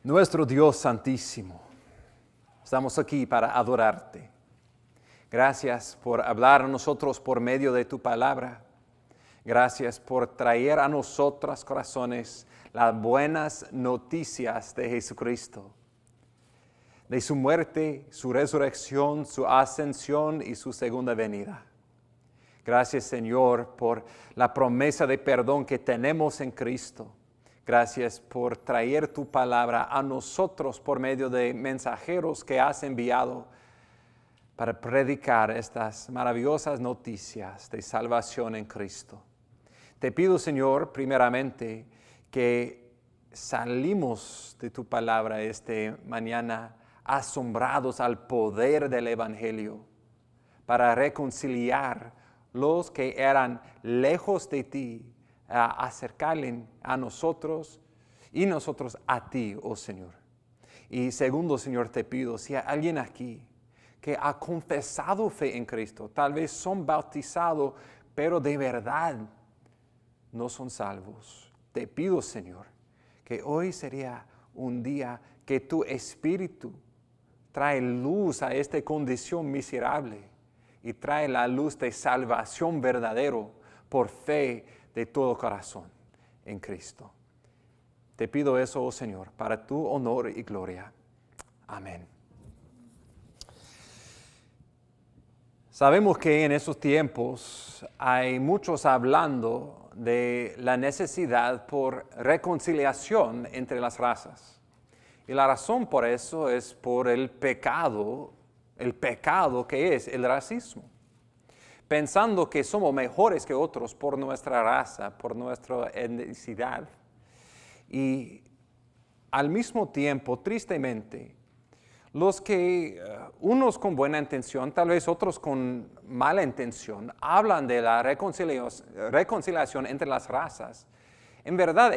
Nuestro Dios Santísimo, estamos aquí para adorarte. Gracias por hablar a nosotros por medio de tu palabra. Gracias por traer a nosotros, corazones, las buenas noticias de Jesucristo, de su muerte, su resurrección, su ascensión y su segunda venida. Gracias, Señor, por la promesa de perdón que tenemos en Cristo. Gracias por traer tu palabra a nosotros por medio de mensajeros que has enviado para predicar estas maravillosas noticias de salvación en Cristo. Te pido, Señor, primeramente, que salimos de tu palabra esta mañana asombrados al poder del Evangelio para reconciliar los que eran lejos de ti, a acercarle a nosotros y nosotros a ti, oh Señor. Y segundo, Señor, te pido, si hay alguien aquí que ha confesado fe en Cristo, tal vez son bautizados, pero de verdad no son salvos. Te pido, Señor, que hoy sería un día que tu Espíritu trae luz a esta condición miserable y trae la luz de salvación verdadero por fe de todo corazón en Cristo. Te pido eso, oh Señor, para tu honor y gloria. Amén. Sabemos que en esos tiempos hay muchos hablando de la necesidad por reconciliación entre las razas. Y la razón por eso es por el pecado que es el racismo. Pensando que somos mejores que otros por nuestra raza, por nuestra etnicidad. Y al mismo tiempo, tristemente, los que, unos con buena intención, tal vez otros con mala intención, hablan de la reconciliación entre las razas. En verdad,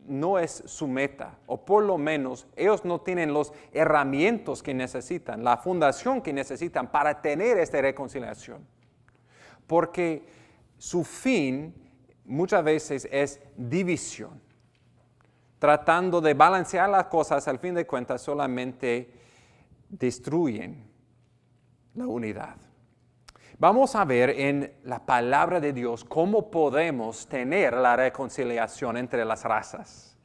no es su meta, o por lo menos ellos no tienen las herramientas que necesitan, la fundación que necesitan para tener esta reconciliación. Porque su fin muchas veces es división. Tratando de balancear las cosas, al fin de cuentas solamente destruyen la unidad. Vamos a ver en la palabra de Dios cómo podemos tener la reconciliación entre las razas.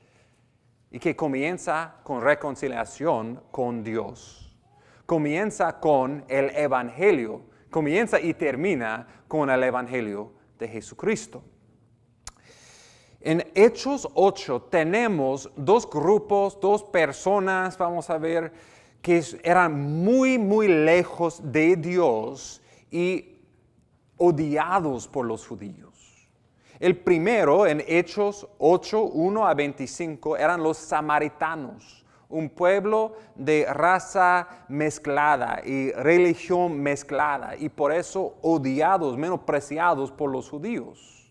Y que comienza con reconciliación con Dios. Comienza con el Evangelio. Comienza y termina con el Evangelio de Jesucristo. En Hechos 8 tenemos dos grupos, dos personas, vamos a ver, que eran muy, muy lejos de Dios y odiados por los judíos. El primero, en Hechos 8, 1 a 25, eran los samaritanos. Un pueblo de raza mezclada y religión mezclada y por eso odiados, menospreciados por los judíos.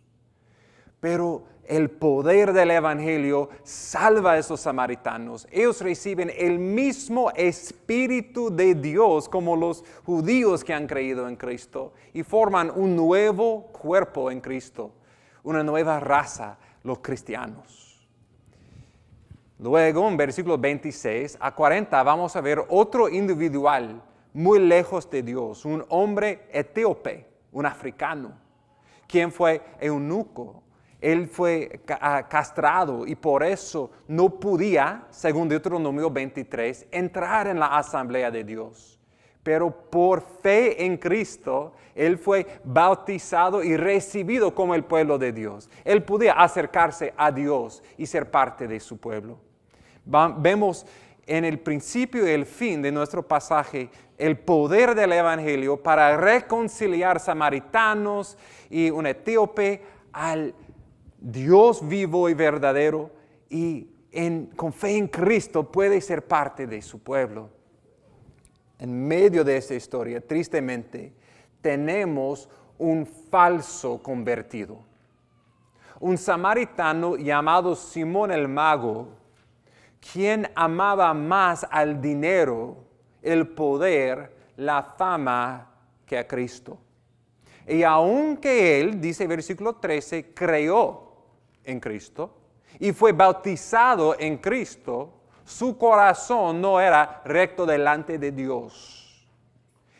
Pero el poder del Evangelio salva a esos samaritanos. Ellos reciben el mismo Espíritu de Dios como los judíos que han creído en Cristo y forman un nuevo cuerpo en Cristo, una nueva raza, los cristianos. Luego, en versículos 26 a 40, vamos a ver otro individual muy lejos de Dios, un hombre etíope, un africano, quien fue eunuco. Él fue castrado y por eso no podía, según Deuteronomio 23, entrar en la asamblea de Dios. Pero por fe en Cristo, él fue bautizado y recibido como el pueblo de Dios. Él podía acercarse a Dios y ser parte de su pueblo. Vemos en el principio y el fin de nuestro pasaje el poder del Evangelio para reconciliar samaritanos y un etíope al Dios vivo y verdadero y con fe en Cristo puede ser parte de su pueblo. En medio de esta historia, tristemente, tenemos un falso convertido. Un samaritano llamado Simón el Mago, quien amaba más al dinero, el poder, la fama que a Cristo. Y aunque él, dice versículo 13, creyó en Cristo y fue bautizado en Cristo, Su corazón no era recto delante de Dios.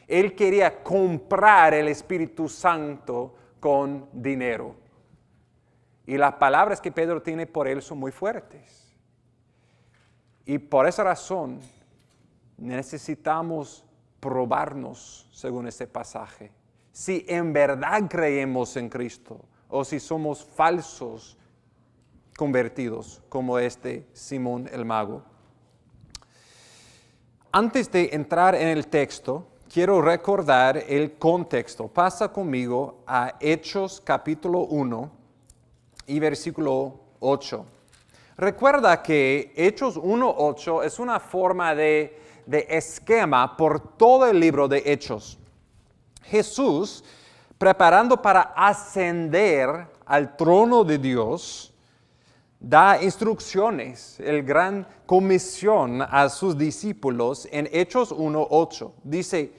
Él quería comprar el Espíritu Santo con dinero. Y las palabras que Pedro tiene por él son muy fuertes. Y por esa razón necesitamos probarnos según este pasaje. Si en verdad creemos en Cristo o si somos falsos convertidos como este Simón el mago. Antes de entrar en el texto, quiero recordar el contexto. Pasa conmigo a Hechos capítulo 1 y versículo 8. Recuerda que Hechos 1:8 es una forma de esquema por todo el libro de Hechos. Jesús, preparando para ascender al trono de Dios, da instrucciones, el gran comisión a sus discípulos en Hechos 1:8. Dice,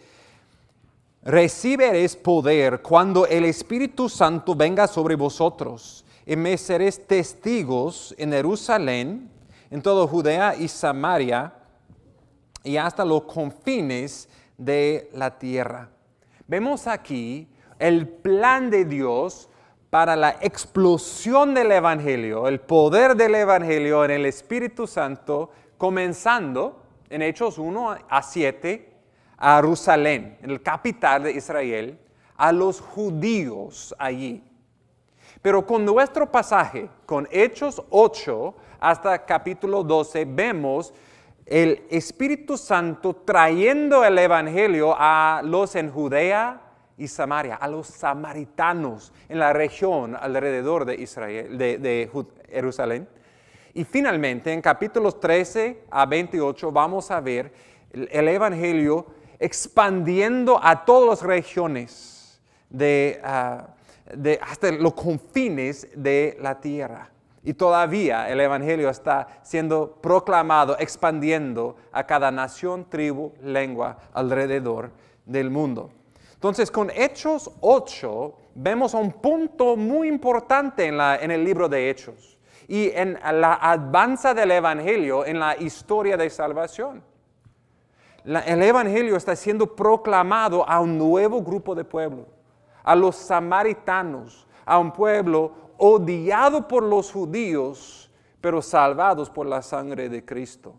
recibiréis poder cuando el Espíritu Santo venga sobre vosotros, y me seréis testigos en Jerusalén, en toda Judea y Samaria, y hasta los confines de la tierra. Vemos aquí el plan de Dios para la explosión del Evangelio, el poder del Evangelio en el Espíritu Santo, comenzando en Hechos 1-7 a Jerusalén, en la capital de Israel, a los judíos allí. Pero con nuestro pasaje, con Hechos 8 hasta capítulo 12, vemos el Espíritu Santo trayendo el Evangelio a los en Judea y Samaria, a los samaritanos en la región alrededor de Israel, de Jerusalén. Y finalmente, en capítulos 13 a 28, vamos a ver el Evangelio expandiendo a todas las regiones hasta los confines de la tierra. Y todavía el Evangelio está siendo proclamado, expandiendo a cada nación, tribu, lengua alrededor del mundo. Entonces, con Hechos 8 vemos un punto muy importante en el libro de Hechos y en la avanza del Evangelio en la historia de salvación. El Evangelio está siendo proclamado a un nuevo grupo de pueblo, a los samaritanos, a un pueblo odiado por los judíos, pero salvados por la sangre de Cristo.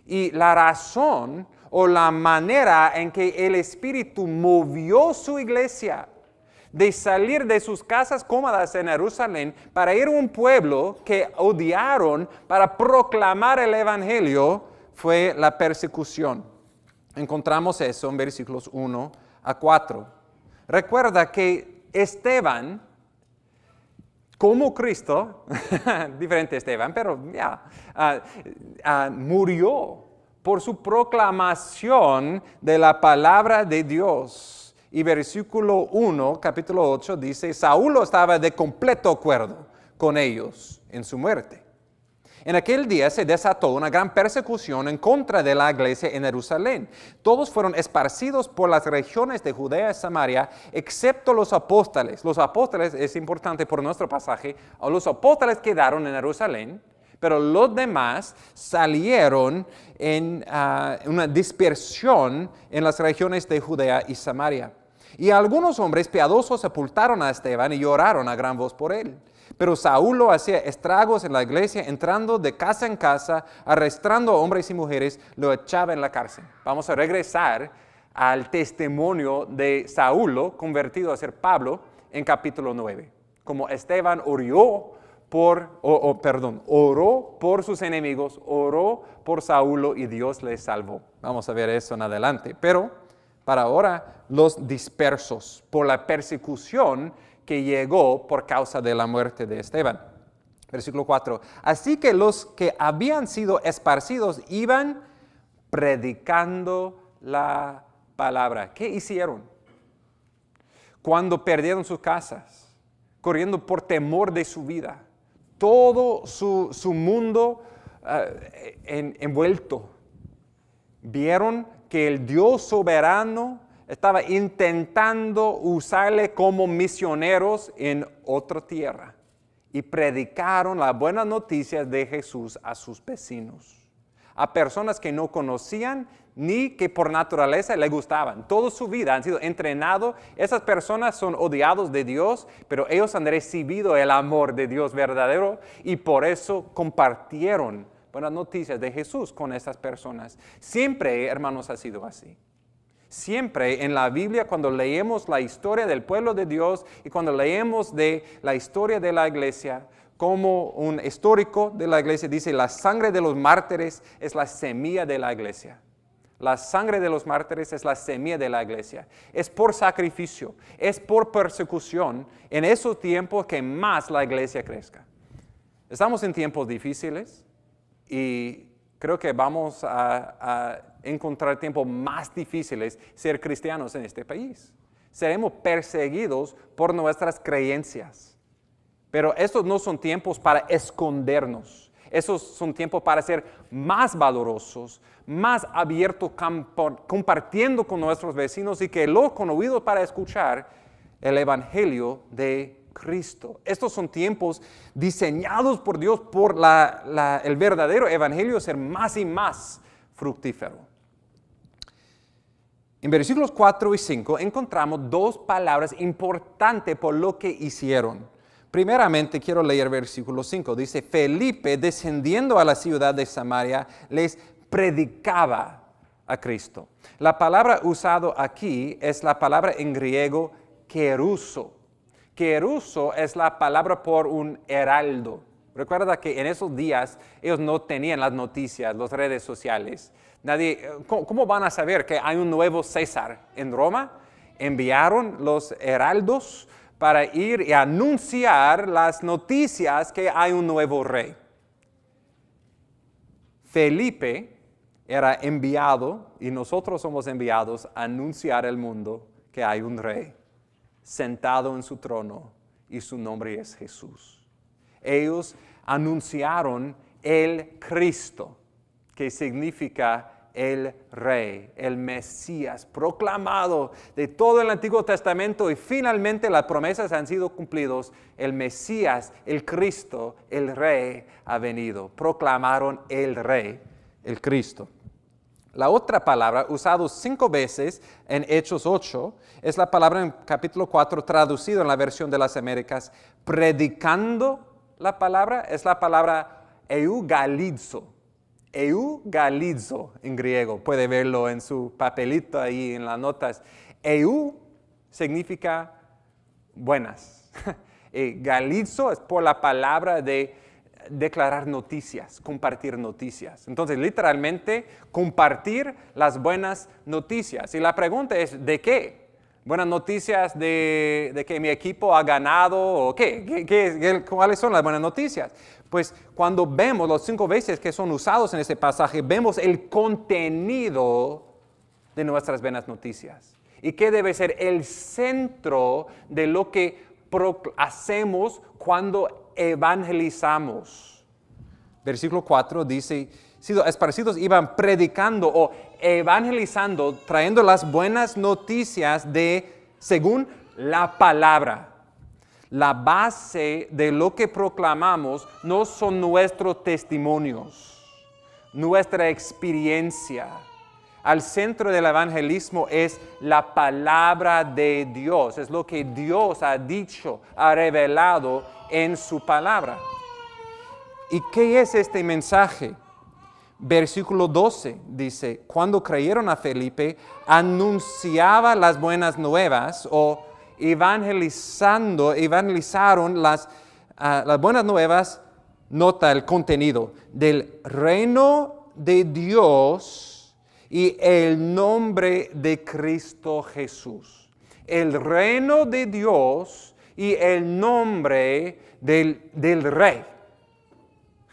Y la razón o la manera en que el Espíritu movió su iglesia de salir de sus casas cómodas en Jerusalén para ir a un pueblo que odiaron para proclamar el Evangelio fue la persecución. Encontramos eso en versículos 1-4. Recuerda que Esteban, como Cristo, diferente Esteban, pero murió por su proclamación de la palabra de Dios. Y versículo 1, capítulo 8, dice, Saulo estaba de completo acuerdo con ellos en su muerte. En aquel día se desató una gran persecución en contra de la iglesia en Jerusalén. Todos fueron esparcidos por las regiones de Judea y Samaria, excepto los apóstoles. Los apóstoles, es importante por nuestro pasaje, los apóstoles quedaron en Jerusalén, pero los demás salieron en una dispersión en las regiones de Judea y Samaria. Y algunos hombres piadosos sepultaron a Esteban y lloraron a gran voz por él. Pero Saulo hacía estragos en la iglesia, entrando de casa en casa, arrestando a hombres y mujeres, lo echaba en la cárcel. Vamos a regresar al testimonio de Saulo, convertido a ser Pablo, en capítulo 9. Como Esteban oró por sus enemigos, oró por Saulo y Dios le salvó. Vamos a ver eso en adelante. Pero para ahora, los dispersos por la persecución que llegó por causa de la muerte de Esteban. Versículo 4. Así que los que habían sido esparcidos iban predicando la palabra. ¿Qué hicieron? Cuando perdieron sus casas, corriendo por temor de su vida, todo su mundo envuelto. Vieron que el Dios soberano estaba intentando usarle como misioneros en otra tierra y predicaron las buenas noticias de Jesús a sus vecinos. a personas que no conocían ni que por naturaleza le gustaban. Toda su vida han sido entrenados. Esas personas son odiados de Dios, pero ellos han recibido el amor de Dios verdadero y por eso compartieron buenas noticias de Jesús con esas personas. Siempre, hermanos, ha sido así. Siempre en la Biblia, cuando leemos la historia del pueblo de Dios y cuando leemos de la historia de la iglesia, como un histórico de la iglesia dice, la sangre de los mártires es la semilla de la iglesia. La sangre de los mártires es la semilla de la iglesia. Es por sacrificio, es por persecución en esos tiempos que más la iglesia crezca. Estamos en tiempos difíciles y creo que vamos a encontrar tiempos más difíciles ser cristianos en este país. Seremos perseguidos por nuestras creencias. Pero estos no son tiempos para escondernos. Esos son tiempos para ser más valorosos, más abiertos, compartiendo con nuestros vecinos y que lo con oídos para escuchar el Evangelio de Cristo. Estos son tiempos diseñados por Dios por el verdadero Evangelio ser más y más fructífero. En versículos 4 y 5 encontramos dos palabras importantes por lo que hicieron. Primeramente quiero leer versículo 5. Dice, Felipe, descendiendo a la ciudad de Samaria, les predicaba a Cristo. La palabra usada aquí es la palabra en griego keruso. Keruso es la palabra por un heraldo. Recuerda que en esos días ellos no tenían las noticias, las redes sociales. ¿Cómo van a saber que hay un nuevo César en Roma? Enviaron los heraldos para ir y anunciar las noticias que hay un nuevo rey. Felipe era enviado y nosotros somos enviados a anunciar al mundo que hay un rey sentado en su trono y su nombre es Jesús. Ellos anunciaron el Cristo, que significa el Rey, el Mesías, proclamado de todo el Antiguo Testamento y finalmente las promesas han sido cumplidas. El Mesías, el Cristo, el Rey ha venido. Proclamaron el Rey, el Cristo. La otra palabra, usada 5 veces en Hechos 8, es la palabra en capítulo 4, traducido en la versión de las Américas, predicando la palabra, es la palabra eugalizo. Eugalizo en griego, puede verlo en su papelito ahí en las notas. Eu significa buenas. Galizo es por la palabra de declarar noticias, compartir noticias. Entonces, literalmente, compartir las buenas noticias. Y la pregunta es, ¿de qué? ¿Buenas noticias de que mi equipo ha ganado o qué? ¿Cuáles son las buenas noticias? Pues cuando vemos las 5 veces que son usados en este pasaje, vemos el contenido de nuestras buenas noticias. Y que debe ser el centro de lo que hacemos cuando evangelizamos. Versículo 4 dice, siendo esparcidos iban predicando o evangelizando, trayendo las buenas noticias según la palabra. La base de lo que proclamamos no son nuestros testimonios, nuestra experiencia. Al centro del evangelismo es la palabra de Dios, es lo que Dios ha dicho, ha revelado en su palabra. ¿Y qué es este mensaje? Versículo 12 dice, cuando creyeron a Felipe, anunciaba las buenas nuevas o evangelizaron las buenas nuevas, nota el contenido, del reino de Dios y el nombre de Cristo Jesús. El reino de Dios y el nombre del Rey,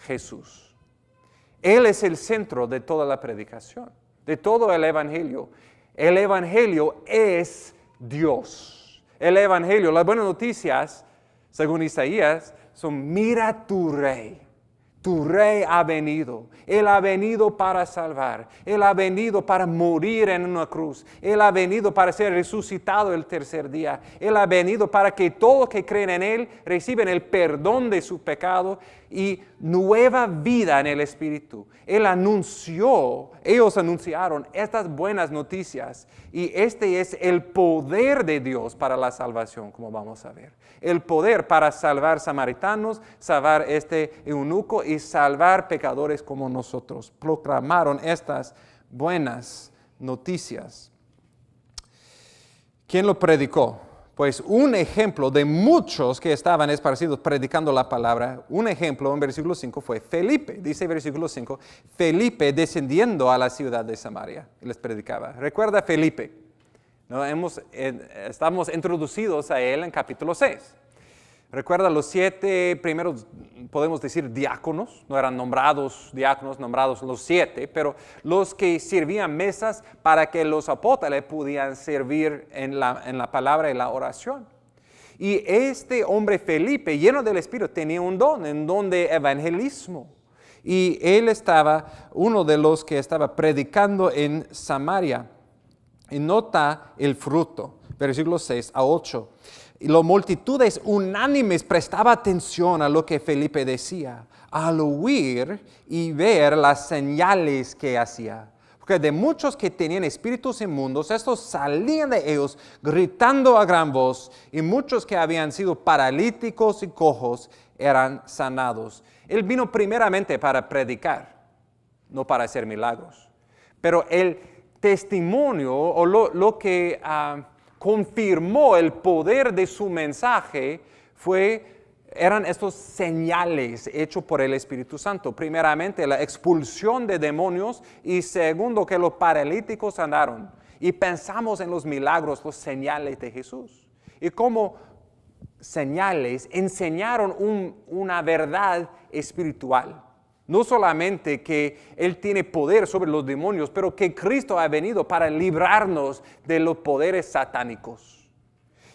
Jesús. Él es el centro de toda la predicación, de todo el Evangelio. El Evangelio es Dios. El Evangelio, las buenas noticias, según Isaías, son mira tu Rey ha venido, Él ha venido para salvar, Él ha venido para morir en una cruz, Él ha venido para ser resucitado el tercer día, Él ha venido para que todos que creen en Él reciben el perdón de su pecado y nueva vida en el Espíritu. Ellos anunciaron estas buenas noticias y este es el poder de Dios para la salvación, como vamos a ver. El poder para salvar samaritanos, salvar este eunuco y salvar pecadores como nosotros. Proclamaron estas buenas noticias. ¿Quién lo predicó? Pues un ejemplo de muchos que estaban esparcidos predicando la palabra, un ejemplo en versículo 5 fue Felipe. Dice versículo 5, Felipe descendiendo a la ciudad de Samaria y les predicaba. Recuerda Felipe, ¿no? Estamos introducidos a él en capítulo 6. Recuerda los 7 primeros, podemos decir, diáconos, no eran nombrados diáconos, nombrados los 7, pero los que servían mesas para que los apóstoles pudieran servir en la palabra y la oración. Y este hombre Felipe, lleno del Espíritu, tenía un don de evangelismo. Y él estaba, uno de los que estaba predicando en Samaria. Y nota el fruto, versículos 6 a 8. Y las multitudes unánimes prestaba atención a lo que Felipe decía, al oír y ver las señales que hacía. Porque de muchos que tenían espíritus inmundos, estos salían de ellos gritando a gran voz, y muchos que habían sido paralíticos y cojos eran sanados. Él vino primeramente para predicar, no para hacer milagros. Pero el testimonio o lo que confirmó el poder de su mensaje eran estos señales hechos por el Espíritu Santo. Primeramente, la expulsión de demonios y segundo, que los paralíticos andaron. Y pensamos en los milagros, los señales de Jesús. Y como señales enseñaron una verdad espiritual. No solamente que Él tiene poder sobre los demonios, pero que Cristo ha venido para librarnos de los poderes satánicos.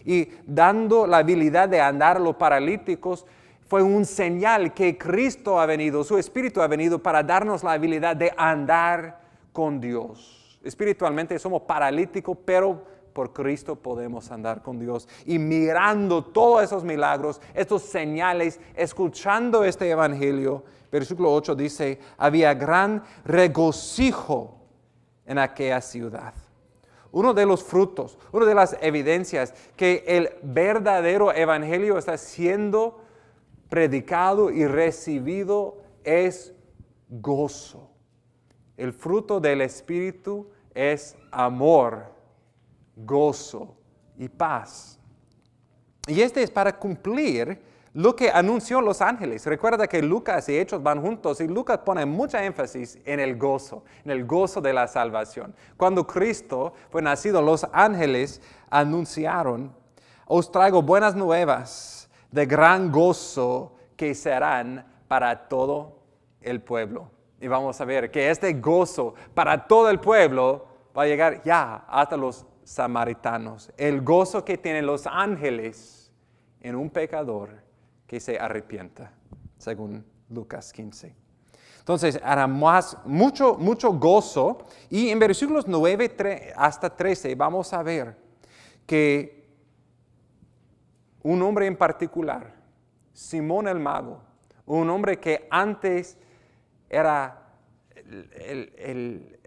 Y dando la habilidad de andar a los paralíticos, fue un señal que Cristo ha venido, su Espíritu ha venido para darnos la habilidad de andar con Dios. Espiritualmente somos paralíticos, pero por Cristo podemos andar con Dios. Y mirando todos esos milagros, estos señales, escuchando este evangelio, versículo 8 dice, había gran regocijo en aquella ciudad. Uno de los frutos, una de las evidencias que el verdadero evangelio está siendo predicado y recibido es gozo. El fruto del Espíritu es amor, gozo y paz. Y este es para cumplir lo que anunció los ángeles. Recuerda que Lucas y Hechos van juntos y Lucas pone mucha énfasis en el gozo de la salvación. Cuando Cristo fue nacido, los ángeles anunciaron, os traigo buenas nuevas de gran gozo que serán para todo el pueblo. Y vamos a ver que este gozo para todo el pueblo va a llegar ya hasta los samaritanos. El gozo que tienen los ángeles en un pecador que se arrepienta, según Lucas 15. Entonces, era mucho gozo. Y en versículos 9 hasta 13 vamos a ver que un hombre en particular, Simón el mago, un hombre que antes era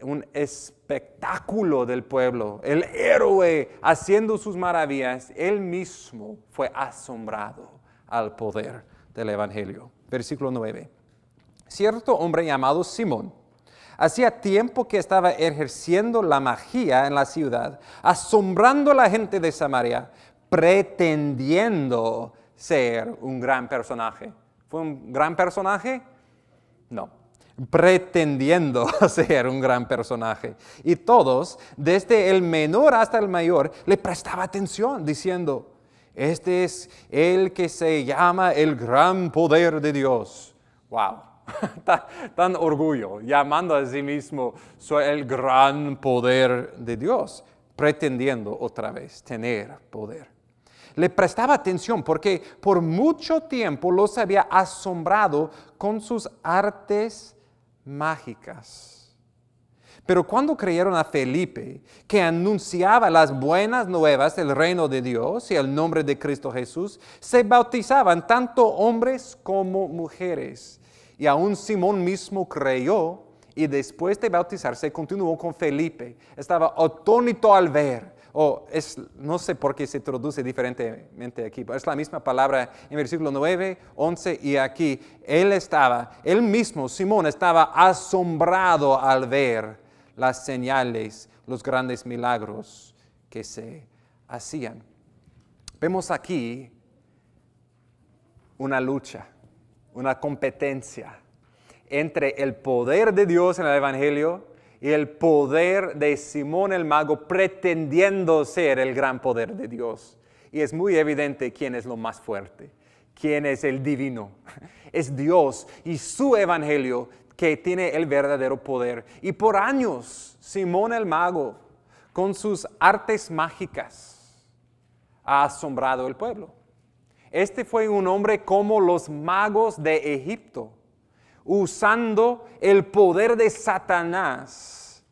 un espectáculo del pueblo, el héroe haciendo sus maravillas, él mismo fue asombrado al poder del evangelio. Versículo 9. Cierto hombre llamado Simón, hacía tiempo que estaba ejerciendo la magia en la ciudad, asombrando a la gente de Samaria, pretendiendo ser un gran personaje. ¿Fue un gran personaje? No. Pretendiendo ser un gran personaje. Y todos, desde el menor hasta el mayor, le prestaban atención, diciendo, este es el que se llama el gran poder de Dios. ¡Wow! Tan orgullo, llamando a sí mismo, soy el gran poder de Dios, pretendiendo otra vez tener poder. Le prestaba atención porque por mucho tiempo los había asombrado con sus artes mágicas. Pero cuando creyeron a Felipe, que anunciaba las buenas nuevas del reino de Dios y el nombre de Cristo Jesús, se bautizaban tanto hombres como mujeres. Y aún Simón mismo creyó y después de bautizarse continuó con Felipe. Estaba atónito al ver. No sé por qué se traduce diferentemente aquí, pero es la misma palabra en versículo 9, 11 y aquí. Él mismo, Simón, estaba asombrado al ver las señales, los grandes milagros que se hacían. Vemos aquí una lucha, una competencia entre el poder de Dios en el Evangelio y el poder de Simón el mago pretendiendo ser el gran poder de Dios. Y es muy evidente quién es lo más fuerte, quién es el divino. Es Dios y su Evangelio que tiene el verdadero poder. Y por años, Simón el mago, con sus artes mágicas, ha asombrado el pueblo. Este fue un hombre como los magos de Egipto, usando el poder de Satanás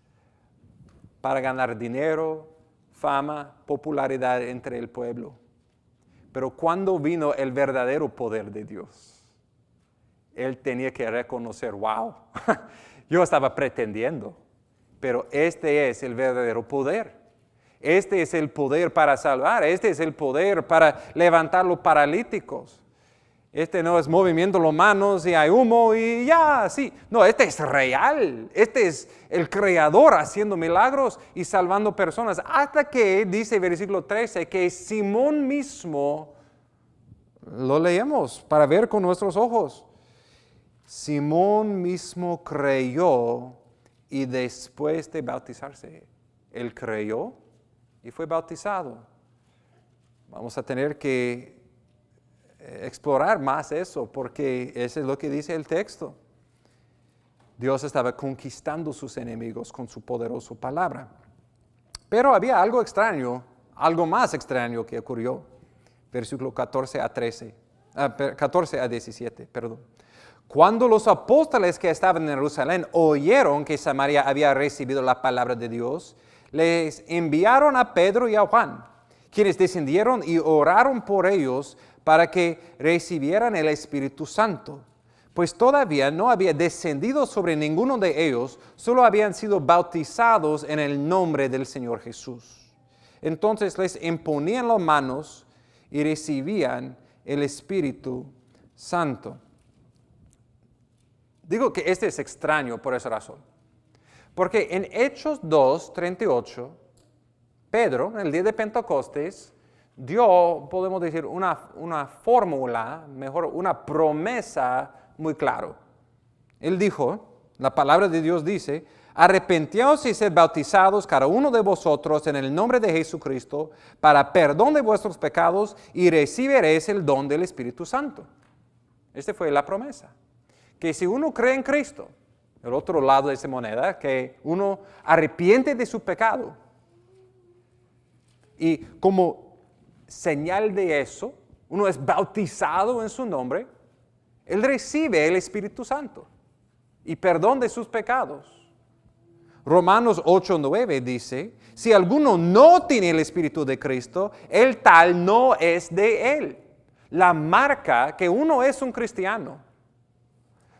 para ganar dinero, fama, popularidad entre el pueblo. Pero cuando vino el verdadero poder de Dios, él tenía que reconocer, wow, yo estaba pretendiendo, pero este es el verdadero poder. Este es el poder para salvar, este es el poder para levantar los paralíticos. Este no es movimiento de las manos y hay humo y ya, sí. No, este es real. Este es el Creador haciendo milagros y salvando personas. Hasta que, dice versículo 13, que Simón mismo, lo leemos para ver con nuestros ojos. Simón mismo creyó y después de bautizarse, él creyó y fue bautizado. Vamos a tener que explorar más eso, porque eso es lo que dice el texto. Dios estaba conquistando sus enemigos con su poderosa palabra. Pero había algo extraño, algo más extraño que ocurrió. Versículo 14 a 17, perdón. Cuando los apóstoles que estaban en Jerusalén oyeron que Samaria había recibido la palabra de Dios, les enviaron a Pedro y a Juan, quienes descendieron y oraron por ellos para que recibieran el Espíritu Santo, pues todavía no había descendido sobre ninguno de ellos, solo habían sido bautizados en el nombre del Señor Jesús. Entonces les imponían las manos y recibían el Espíritu Santo. Digo que este es extraño por esa razón, porque en Hechos 2:38, Pedro, en el día de Pentecostés, dio, podemos decir, una fórmula, mejor, una promesa muy clara. Él dijo, la palabra de Dios dice, arrepentíos y sed bautizados cada uno de vosotros en el nombre de Jesucristo para perdón de vuestros pecados y recibiréis el don del Espíritu Santo. Esta fue la promesa. Que si uno cree en Cristo, el otro lado de esa moneda, que uno arrepiente de su pecado. Y como señal de eso, uno es bautizado en su nombre, él recibe el Espíritu Santo y perdón de sus pecados. Romanos 8:9 dice, si alguno no tiene el Espíritu de Cristo, el tal no es de él. La marca que uno es un cristiano.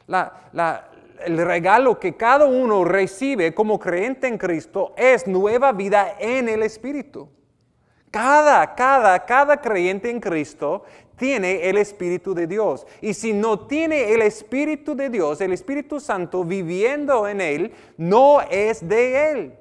El regalo que cada uno recibe como creyente en Cristo es nueva vida en el Espíritu. Cada creyente en Cristo tiene el Espíritu de Dios. Y si no tiene el Espíritu de Dios, el Espíritu Santo viviendo en él, no es de él.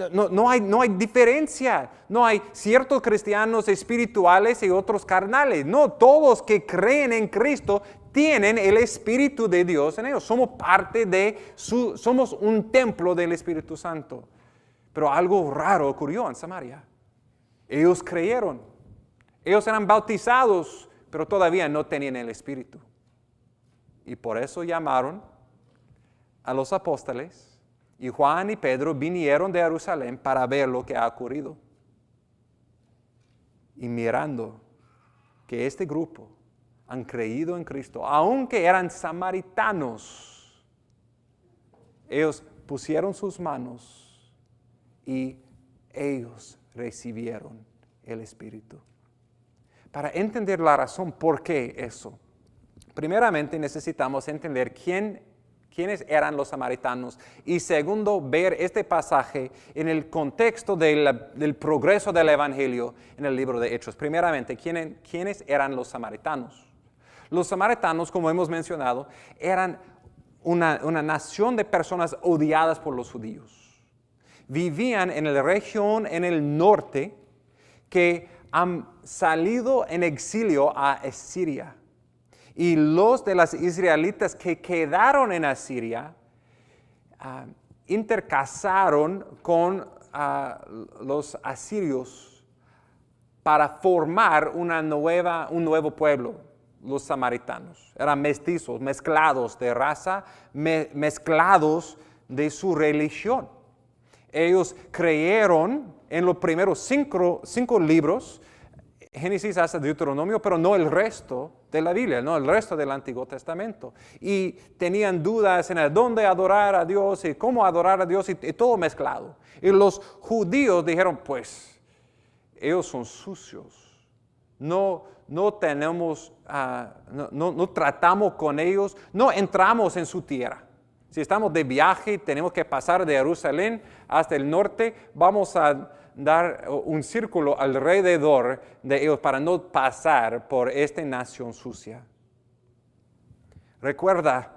No hay diferencia. No hay ciertos cristianos espirituales y otros carnales. No, todos que creen en Cristo tienen el Espíritu de Dios en ellos. Somos somos un templo del Espíritu Santo. Pero algo raro ocurrió en Samaria. Ellos creyeron. Ellos eran bautizados, pero todavía no tenían el Espíritu. Y por eso llamaron a los apóstoles. Y Juan y Pedro vinieron de Jerusalén para ver lo que ha ocurrido. Y mirando que este grupo han creído en Cristo, aunque eran samaritanos, Ellos pusieron sus manos y ellos recibieron el Espíritu. Para entender la razón por qué eso, primeramente necesitamos entender quiénes eran los samaritanos y segundo, ver este pasaje en el contexto del progreso del Evangelio en el libro de Hechos. Primeramente, ¿quiénes eran los samaritanos? Los samaritanos, como hemos mencionado, eran una nación de personas odiadas por los judíos. Vivían en la región en el norte que han salido en exilio a Asiria. Y los de las israelitas que quedaron en Asiria intercasaron con los asirios para formar un nuevo pueblo, los samaritanos. Eran mestizos, mezclados de raza, mezclados de su religión. Ellos creyeron en los primeros cinco libros, Génesis hasta Deuteronomio, pero no el resto de la Biblia, no el resto del Antiguo Testamento. Y tenían dudas en dónde adorar a Dios y cómo adorar a Dios y todo mezclado. Y los judíos dijeron, pues, ellos son sucios. No tenemos, no tratamos con ellos, no entramos en su tierra. Si estamos de viaje, tenemos que pasar de Jerusalén hasta el norte, vamos a dar un círculo alrededor de ellos para no pasar por esta nación sucia. Recuerda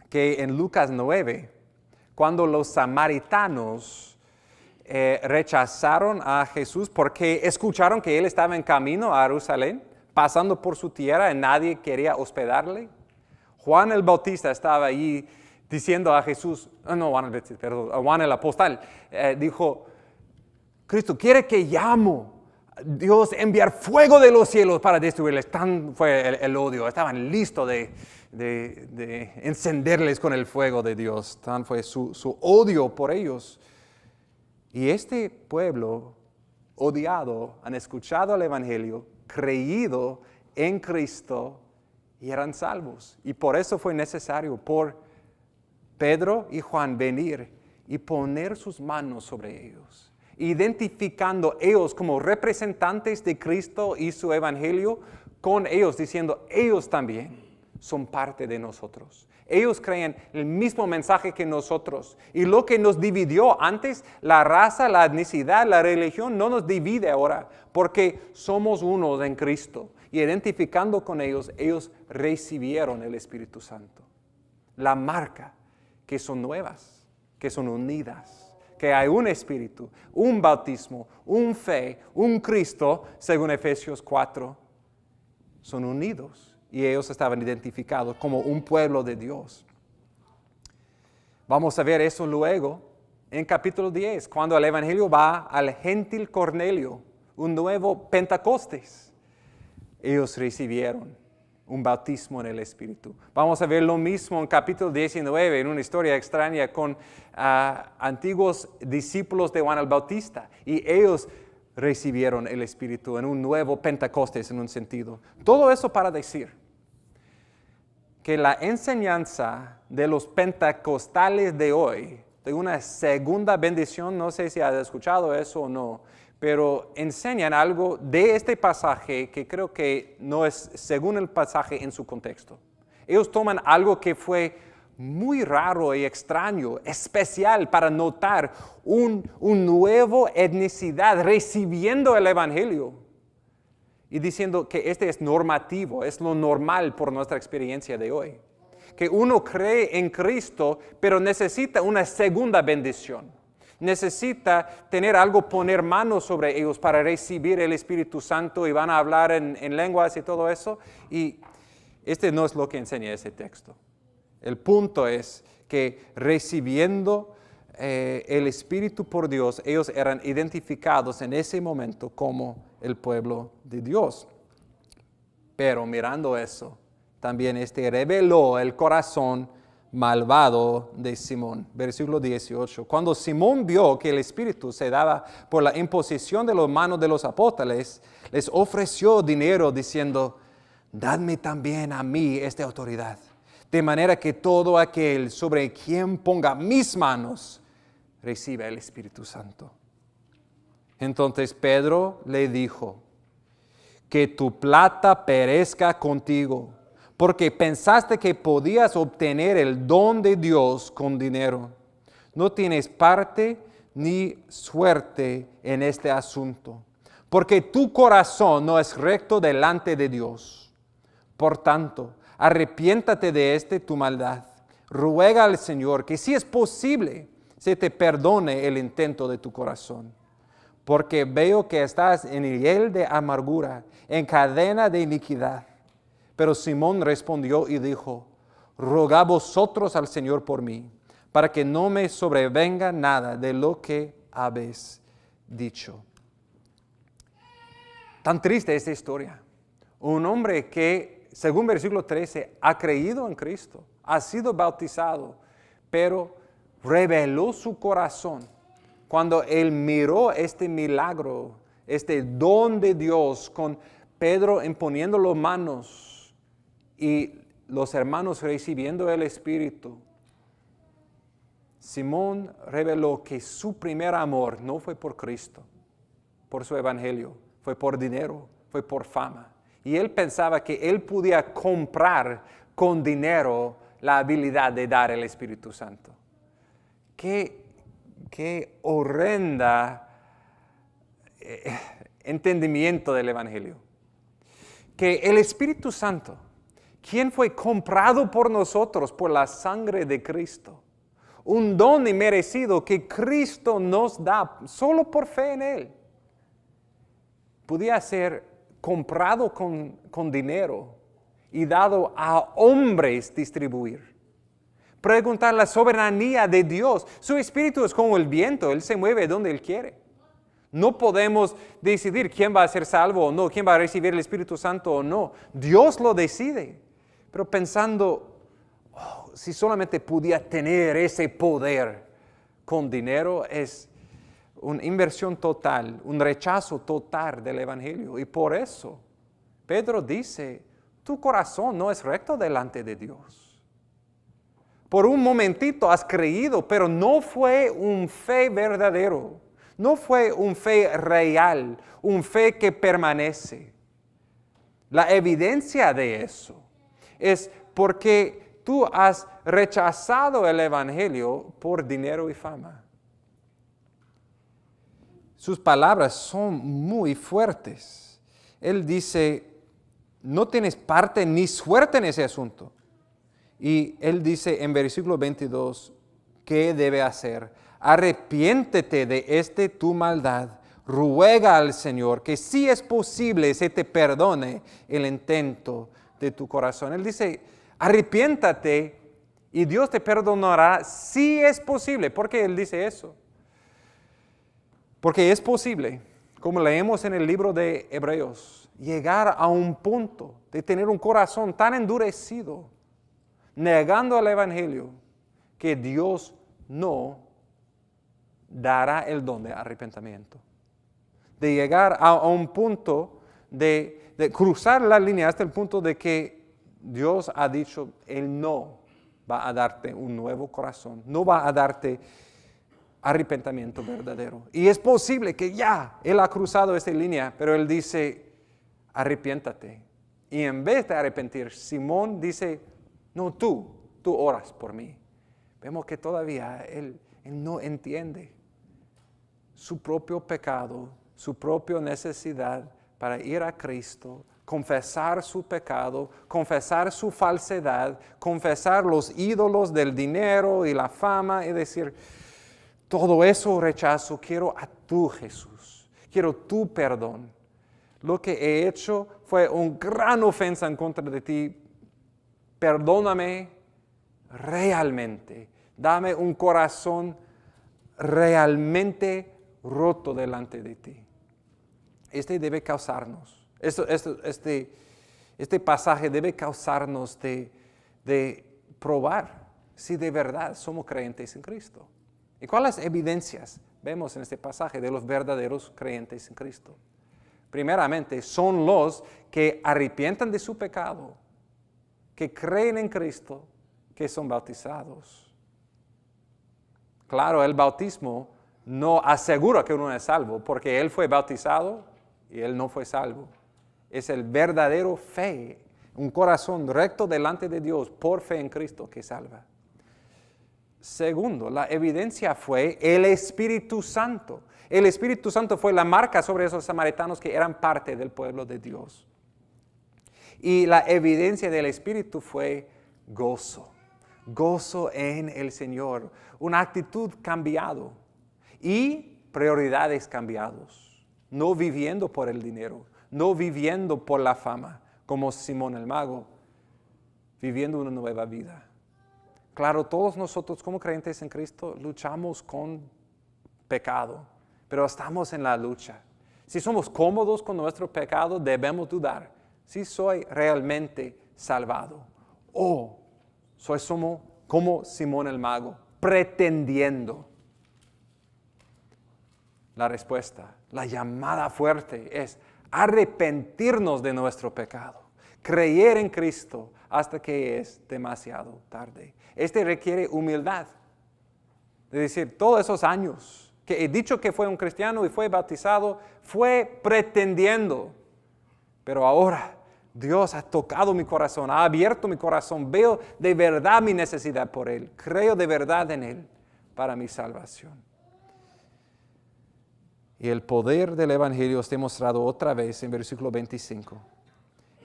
que en Lucas 9, cuando los samaritanos rechazaron a Jesús porque escucharon que Él estaba en camino a Jerusalén, pasando por su tierra y nadie quería hospedarle, Juan el Bautista estaba allí diciendo a Jesús, Juan el apóstol, dijo, Cristo quiere que llamo a Dios enviar fuego de los cielos para destruirles. Tan fue el odio, estaban listos de encenderles con el fuego de Dios. Tan fue su odio por ellos. Y este pueblo odiado han escuchado el Evangelio, creído en Cristo y eran salvos. Y por eso fue necesario por Pedro y Juan venir y poner sus manos sobre ellos, identificando ellos como representantes de Cristo y su Evangelio con ellos, diciendo, ellos también son parte de nosotros. Ellos creen el mismo mensaje que nosotros. Y lo que nos dividió antes, la raza, la etnicidad, la religión, no nos divide ahora, porque somos unos en Cristo. Y identificando con ellos, ellos recibieron el Espíritu Santo. La marca que son nuevas, que son unidas, que hay un Espíritu, un bautismo, un fe, un Cristo, según Efesios 4, son unidos y ellos estaban identificados como un pueblo de Dios. Vamos a ver eso luego en capítulo 10, cuando el Evangelio va al gentil Cornelio, un nuevo Pentecostés. Ellos recibieron un bautismo en el Espíritu. Vamos a ver lo mismo en capítulo 19, en una historia extraña con antiguos discípulos de Juan el Bautista. Y ellos recibieron el Espíritu en un nuevo Pentecostés en un sentido. Todo eso para decir que la enseñanza de los pentecostales de hoy, de una segunda bendición, no sé si has escuchado eso o no, pero enseñan algo de este pasaje que creo que no es según el pasaje en su contexto. Ellos toman algo que fue muy raro y extraño, especial para notar un nuevo etnicidad recibiendo el Evangelio y diciendo que este es normativo, es lo normal por nuestra experiencia de hoy. Que uno cree en Cristo, pero necesita una segunda bendición. Necesita tener algo, poner manos sobre ellos para recibir el Espíritu Santo y van a hablar en lenguas y todo eso. Y este no es lo que enseña ese texto. El punto es que recibiendo el Espíritu por Dios, ellos eran identificados en ese momento como el pueblo de Dios. Pero mirando eso, también reveló el corazón malvado de Simón. Versículo 18. Cuando Simón vio que el Espíritu se daba por la imposición de las manos de los apóstoles, les ofreció dinero diciendo, dadme también a mí esta autoridad, de manera que todo aquel sobre quien ponga mis manos reciba el Espíritu Santo. Entonces Pedro le dijo, que tu plata perezca contigo, porque pensaste que podías obtener el don de Dios con dinero. No tienes parte ni suerte en este asunto, porque tu corazón no es recto delante de Dios. Por tanto, arrepiéntate de tu maldad. Ruega al Señor que, si es posible, se te perdone el intento de tu corazón. Porque veo que estás en hiel de amargura, en cadena de iniquidad. Pero Simón respondió y dijo, rogad vosotros al Señor por mí, para que no me sobrevenga nada de lo que habéis dicho. Tan triste esta historia. Un hombre que, según versículo 13, ha creído en Cristo, ha sido bautizado, pero reveló su corazón. Cuando él miró este milagro, este don de Dios, con Pedro imponiendo las manos y los hermanos recibiendo el Espíritu, Simón reveló que su primer amor no fue por Cristo, por su evangelio, fue por dinero, fue por fama. Y él pensaba que él podía comprar con dinero la habilidad de dar el Espíritu Santo. Qué horrenda entendimiento del Evangelio. Que el Espíritu Santo, quien fue comprado por nosotros por la sangre de Cristo, un don inmerecido que Cristo nos da solo por fe en Él, podía ser comprado con dinero y dado a hombres distribuir. Preguntar la soberanía de Dios. Su Espíritu es como el viento, Él se mueve donde Él quiere. No podemos decidir quién va a ser salvo o no, quién va a recibir el Espíritu Santo o no. Dios lo decide. Pero pensando, si solamente pudiera tener ese poder con dinero, es una inversión total, un rechazo total del Evangelio. Y por eso, Pedro dice, tu corazón no es recto delante de Dios. Por un momentito has creído, pero no fue un fe verdadero. No fue un fe real, un fe que permanece. La evidencia de eso es porque tú has rechazado el Evangelio por dinero y fama. Sus palabras son muy fuertes. Él dice, no tienes parte ni suerte en ese asunto. Y él dice en versículo 22, ¿qué debe hacer? Arrepiéntete de tu maldad, ruega al Señor que si es posible se te perdone el intento de tu corazón. Él dice, arrepiéntate y Dios te perdonará si es posible. ¿Por qué él dice eso? Porque es posible, como leemos en el libro de Hebreos, llegar a un punto de tener un corazón tan endurecido, negando el Evangelio, que Dios no dará el don de arrepentimiento. De llegar a un punto de cruzar la línea hasta el punto de que Dios ha dicho, Él no va a darte un nuevo corazón, no va a darte arrepentimiento verdadero. Y es posible que ya Él ha cruzado esta línea, pero Él dice, arrepiéntate. Y en vez de arrepentir, Simón dice, no, tú oras por mí. Vemos que todavía él no entiende su propio pecado, su propia necesidad para ir a Cristo, confesar su pecado, confesar su falsedad, confesar los ídolos del dinero y la fama y decir, todo eso rechazo, quiero a tu Jesús, quiero tu perdón. Lo que he hecho fue una gran ofensa en contra de ti. Perdóname realmente. Dame un corazón realmente roto delante de ti. Este debe causarnos, este pasaje debe causarnos de probar si de verdad somos creyentes en Cristo. ¿Y cuáles evidencias vemos en este pasaje de los verdaderos creyentes en Cristo? Primeramente, son los que arrepientan de su pecado, que creen en Cristo que son bautizados. Claro, el bautismo no asegura que uno es salvo, porque él fue bautizado y él no fue salvo. Es el verdadero fe, un corazón recto delante de Dios por fe en Cristo que salva. Segundo, la evidencia fue el Espíritu Santo. El Espíritu Santo fue la marca sobre esos samaritanos que eran parte del pueblo de Dios. Y la evidencia del Espíritu fue gozo. Gozo en el Señor. Una actitud cambiado. Y prioridades cambiados. No viviendo por el dinero. No viviendo por la fama, como Simón el Mago. Viviendo una nueva vida. Claro, todos nosotros como creyentes en Cristo luchamos con pecado. Pero estamos en la lucha. Si somos cómodos con nuestro pecado, debemos dudar si soy realmente salvado. O somos como Simón el Mago, pretendiendo. La respuesta, la llamada fuerte es arrepentirnos de nuestro pecado. Creer en Cristo hasta que es demasiado tarde. Requiere humildad. Es decir, todos esos años que he dicho que fue un cristiano y fue bautizado, fue pretendiendo. Pero ahora Dios ha tocado mi corazón, ha abierto mi corazón, veo de verdad mi necesidad por Él, creo de verdad en Él para mi salvación. Y el poder del Evangelio es demostrado otra vez en versículo 25.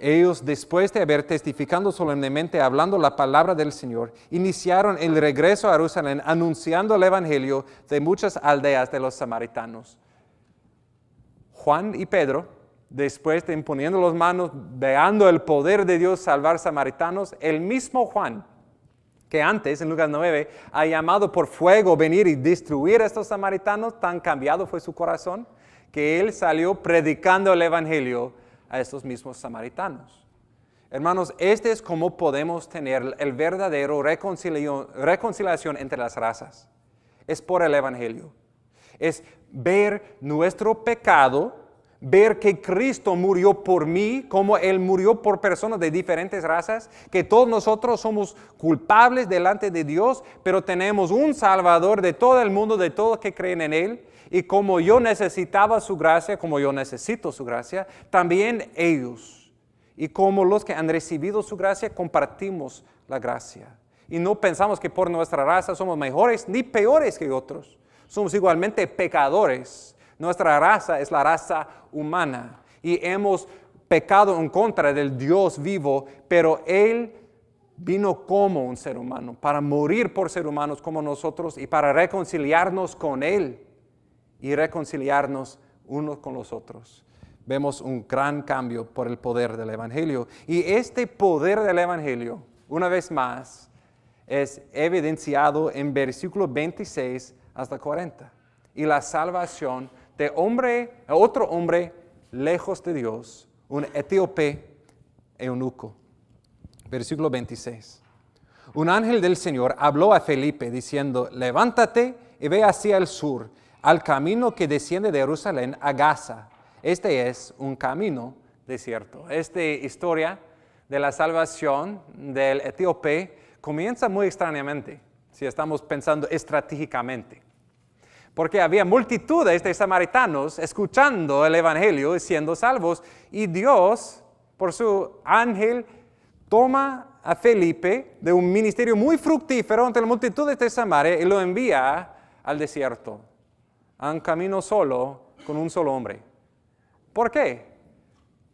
Ellos, después de haber testificado solemnemente, hablando la palabra del Señor, iniciaron el regreso a Jerusalén, anunciando el Evangelio de muchas aldeas de los samaritanos. Juan y Pedro, después de imponiendo las manos, veando el poder de Dios salvar samaritanos, el mismo Juan, que antes, en Lucas 9, ha llamado por fuego venir y destruir a estos samaritanos, tan cambiado fue su corazón, que él salió predicando el Evangelio a estos mismos samaritanos. Hermanos, este es como podemos tener el verdadero reconciliación entre las razas. Es por el Evangelio. Es ver nuestro pecado, ver que Cristo murió por mí, como Él murió por personas de diferentes razas, que todos nosotros somos culpables delante de Dios, pero tenemos un Salvador de todo el mundo, de todos que creen en Él. Y como yo necesitaba su gracia, como yo necesito su gracia, también ellos. Y como los que han recibido su gracia, compartimos la gracia. Y no pensamos que por nuestra raza somos mejores ni peores que otros. Somos igualmente pecadores. Nuestra raza es la raza humana. Y hemos pecado en contra del Dios vivo, pero Él vino como un ser humano, para morir por ser humanos como nosotros y para reconciliarnos con Él. Y reconciliarnos unos con los otros. Vemos un gran cambio por el poder del Evangelio. Y este poder del Evangelio, una vez más, es evidenciado en versículo 26 hasta 40. Y la salvación de otro hombre lejos de Dios, un etíope eunuco. Versículo 26. Un ángel del Señor habló a Felipe diciendo, levántate y ve hacia el sur, al camino que desciende de Jerusalén a Gaza. Este es un camino desierto. Esta historia de la salvación del etíope comienza muy extrañamente, si estamos pensando estratégicamente. Porque había multitudes de samaritanos escuchando el Evangelio y siendo salvos, y Dios, por su ángel, toma a Felipe de un ministerio muy fructífero entre las multitudes de Samaria y lo envía al desierto, a un camino solo con un solo hombre. ¿Por qué?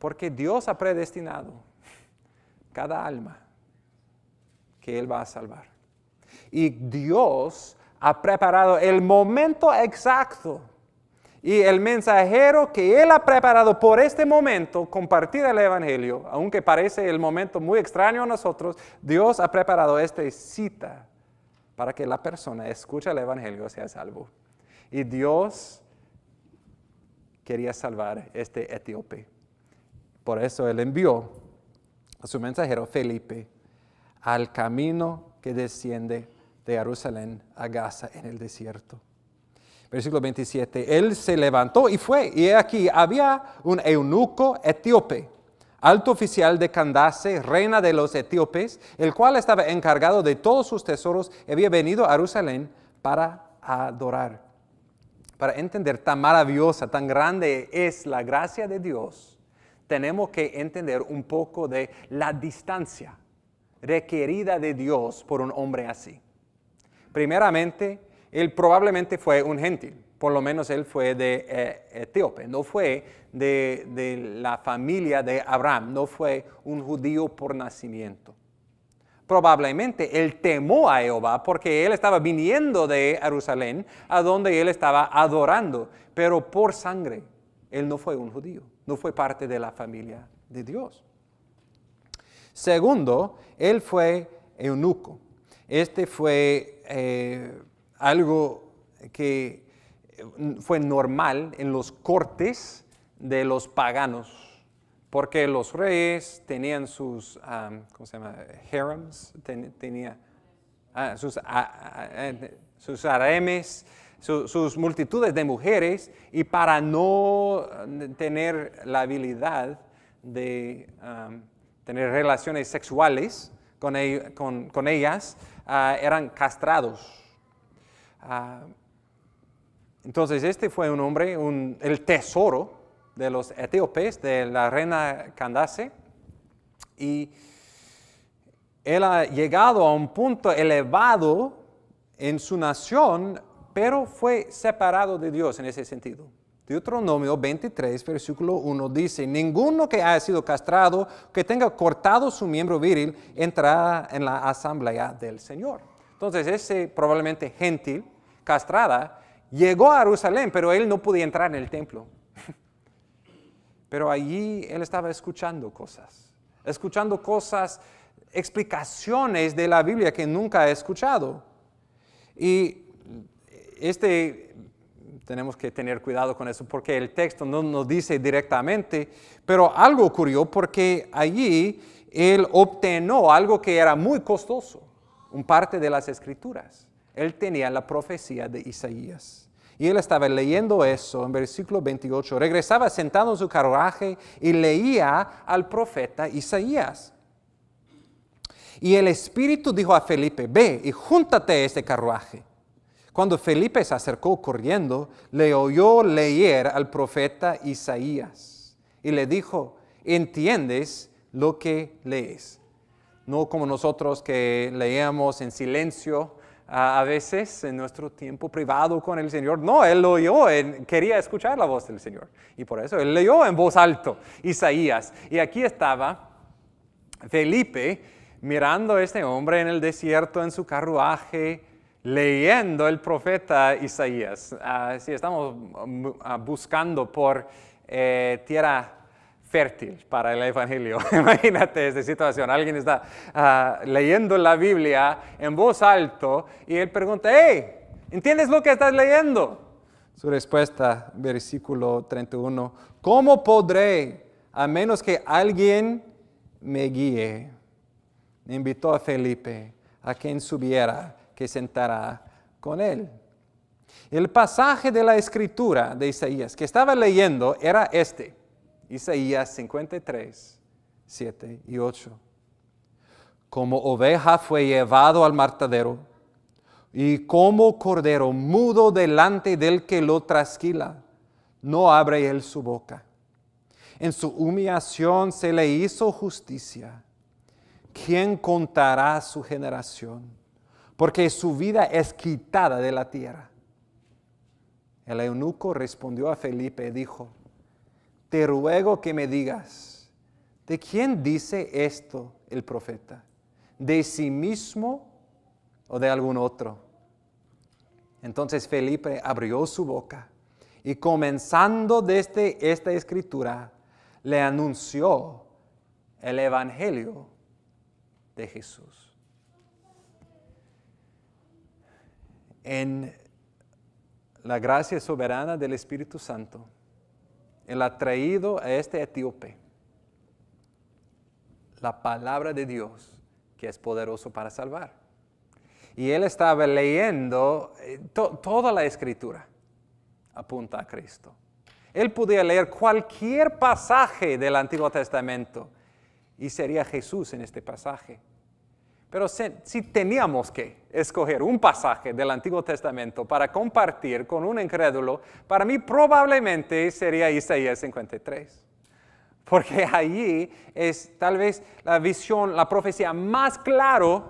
Porque Dios ha predestinado cada alma que Él va a salvar. Y Dios ha preparado el momento exacto y el mensajero que Él ha preparado por este momento, compartir el Evangelio, aunque parece el momento muy extraño a nosotros, Dios ha preparado esta cita para que la persona escuche el Evangelio y sea salvo. Y Dios quería salvar a este etíope. Por eso Él envió a su mensajero Felipe al camino que desciende de Jerusalén a Gaza en el desierto. Versículo 27, Él se levantó y fue, y aquí había un eunuco etíope, alto oficial de Candace, reina de los etíopes, el cual estaba encargado de todos sus tesoros, había venido a Jerusalén para adorar. Para entender tan maravillosa, tan grande es la gracia de Dios, tenemos que entender un poco de la distancia requerida de Dios por un hombre así. Primeramente, él probablemente fue un gentil, por lo menos él fue de etíope, no fue de la familia de Abraham, no fue un judío por nacimiento. Probablemente él temó a Jehová porque él estaba viniendo de Jerusalén a donde él estaba adorando, pero por sangre. Él no fue un judío, no fue parte de la familia de Dios. Segundo, él fue eunuco. Este fue algo que fue normal en los cortes de los paganos, porque los reyes tenían sus, harems, sus haremes, sus multitudes de mujeres, y para no tener la habilidad de tener relaciones sexuales con ellas, eran castrados. Entonces este fue un hombre, el tesoro de los etíopes, de la reina Candace, y él ha llegado a un punto elevado en su nación, pero fue separado de Dios en ese sentido. Deuteronomio 23, versículo 1 dice, ninguno que haya sido castrado, que tenga cortado su miembro viril, entrará en la asamblea del Señor. Entonces ese probablemente gentil, castrada, llegó a Jerusalén, pero él no podía entrar en el templo. Pero allí él estaba escuchando cosas, explicaciones de la Biblia que nunca ha escuchado. Y tenemos que tener cuidado con eso porque el texto no nos dice directamente, pero algo ocurrió porque allí él obtuvo algo que era muy costoso, un parte de las Escrituras. Él tenía la profecía de Isaías. Y él estaba leyendo eso en versículo 28. Regresaba sentado en su carruaje y leía al profeta Isaías. Y el Espíritu dijo a Felipe, ve y júntate a este carruaje. Cuando Felipe se acercó corriendo, le oyó leer al profeta Isaías. Y le dijo, ¿entiendes lo que lees? No como nosotros que leemos en silencio, a veces en nuestro tiempo privado con el Señor. No, él lo oyó, él quería escuchar la voz del Señor. Y por eso él leyó en voz alta Isaías. Y aquí estaba Felipe mirando a este hombre en el desierto en su carruaje, leyendo el profeta Isaías. Si estamos buscando por tierra fértil para el Evangelio. Imagínate esta situación. Alguien está leyendo la Biblia en voz alta y él pregunta, hey, ¿entiendes lo que estás leyendo? Su respuesta, versículo 31, ¿cómo podré a menos que alguien me guíe? Invitó a Felipe a quien subiera, que sentara con él. El pasaje de la Escritura de Isaías que estaba leyendo era Isaías 53, 7 y 8. Como oveja fue llevado al matadero, y como cordero mudo delante del que lo trasquila, no abre él su boca. En su humillación se le hizo justicia. ¿Quién contará su generación? Porque su vida es quitada de la tierra. El eunuco respondió a Felipe y dijo, te ruego que me digas, ¿de quién dice esto el profeta? ¿De sí mismo o de algún otro? Entonces Felipe abrió su boca y comenzando desde esta escritura, le anunció el Evangelio de Jesús. En la gracia soberana del Espíritu Santo, Él ha traído a este etíope la palabra de Dios que es poderoso para salvar. Y él estaba leyendo toda la Escritura apunta a Cristo. Él podía leer cualquier pasaje del Antiguo Testamento y sería Jesús en este pasaje. Pero si teníamos que escoger un pasaje del Antiguo Testamento para compartir con un incrédulo, para mí probablemente sería Isaías 53. Porque allí es tal vez la visión, la profecía más clara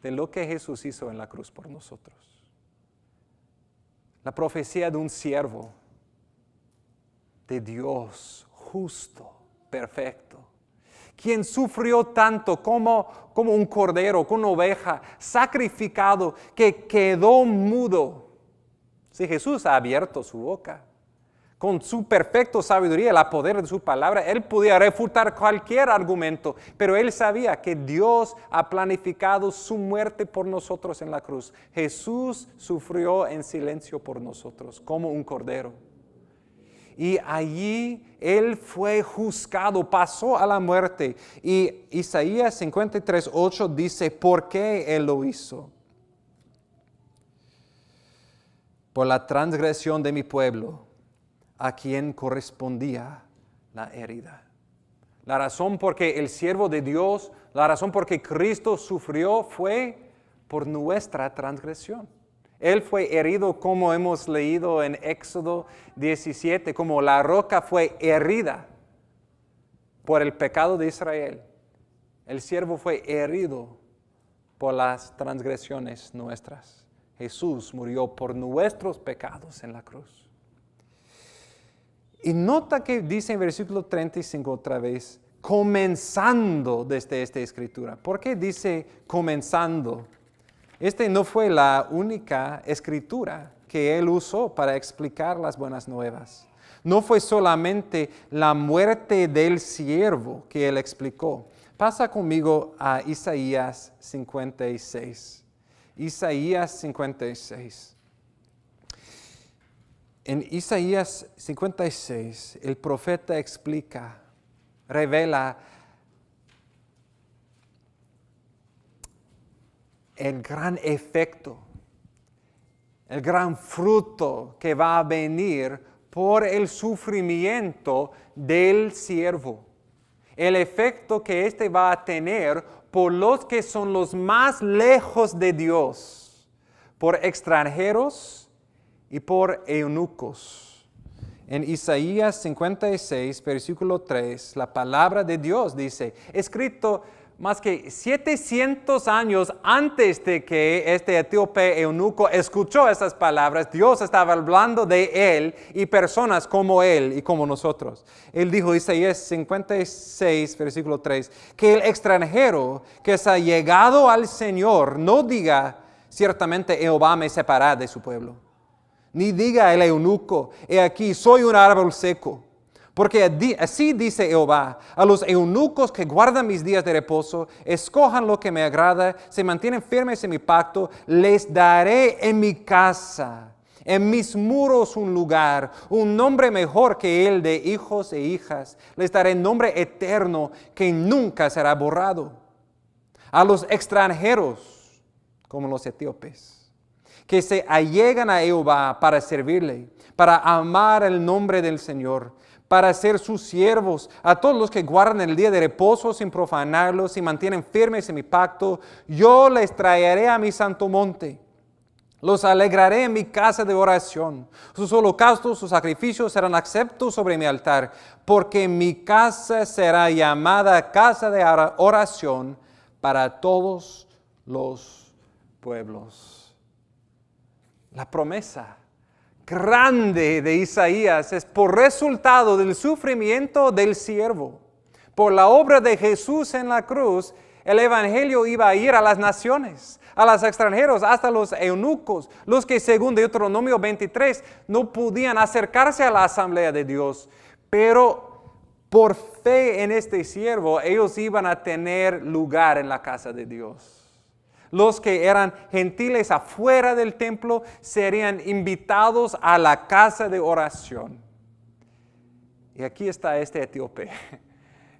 de lo que Jesús hizo en la cruz por nosotros. La profecía de un siervo de Dios justo, perfecto, quien sufrió tanto como un cordero, como una oveja, sacrificado, que quedó mudo. Si Jesús ha abierto su boca, con su perfecta sabiduría, el poder de su palabra, Él podía refutar cualquier argumento, pero Él sabía que Dios ha planificado su muerte por nosotros en la cruz. Jesús sufrió en silencio por nosotros, como un cordero. Y allí Él fue juzgado, pasó a la muerte. Y Isaías 53:8 dice, ¿por qué Él lo hizo? Por la transgresión de mi pueblo, a quien correspondía la herida. La razón por que el siervo de Dios, la razón por que Cristo sufrió fue por nuestra transgresión. Él fue herido como hemos leído en Éxodo 17, como la roca fue herida por el pecado de Israel. El siervo fue herido por las transgresiones nuestras. Jesús murió por nuestros pecados en la cruz. Y nota que dice en versículo 35 otra vez, comenzando desde esta escritura. ¿Por qué dice comenzando? No fue la única escritura que Él usó para explicar las buenas nuevas. No fue solamente la muerte del siervo que Él explicó. Pasa conmigo a Isaías 56. Isaías 56. En Isaías 56, el profeta explica, revela el gran efecto, el gran fruto que va a venir por el sufrimiento del siervo. El efecto que éste va a tener por los que son los más lejos de Dios, por extranjeros y por eunucos. En Isaías 56, versículo 3, la palabra de Dios dice, escrito más que 700 años antes de que este etíope eunuco escuchó esas palabras, Dios estaba hablando de él y personas como él y como nosotros. Él dijo, Isaías 56, versículo 3, que el extranjero que se ha llegado al Señor no diga, ciertamente Jehová me separará de su pueblo. Ni diga el eunuco, he aquí, soy un árbol seco. Porque así dice Jehová, a los eunucos que guardan mis días de reposo, escojan lo que me agrada, se mantienen firmes en mi pacto, les daré en mi casa, en mis muros un lugar, un nombre mejor que el de hijos e hijas. Les daré nombre eterno que nunca será borrado. A los extranjeros, como los etíopes, que se allegan a Jehová para servirle, para amar el nombre del Señor, para ser sus siervos, a todos los que guardan el día de reposo sin profanarlo, si mantienen firmes en mi pacto, yo les traeré a mi santo monte. Los alegraré en mi casa de oración. Sus holocaustos, sus sacrificios serán aceptos sobre mi altar, porque mi casa será llamada casa de oración para todos los pueblos. La promesa grande de Isaías es por resultado del sufrimiento del siervo. Por la obra de Jesús en la cruz, el evangelio iba a ir a las naciones, a los extranjeros, hasta los eunucos, los que según Deuteronomio 23 no podían acercarse a la asamblea de Dios. Pero por fe en este siervo, ellos iban a tener lugar en la casa de Dios. Los que eran gentiles afuera del templo serían invitados a la casa de oración. Y aquí está este etíope,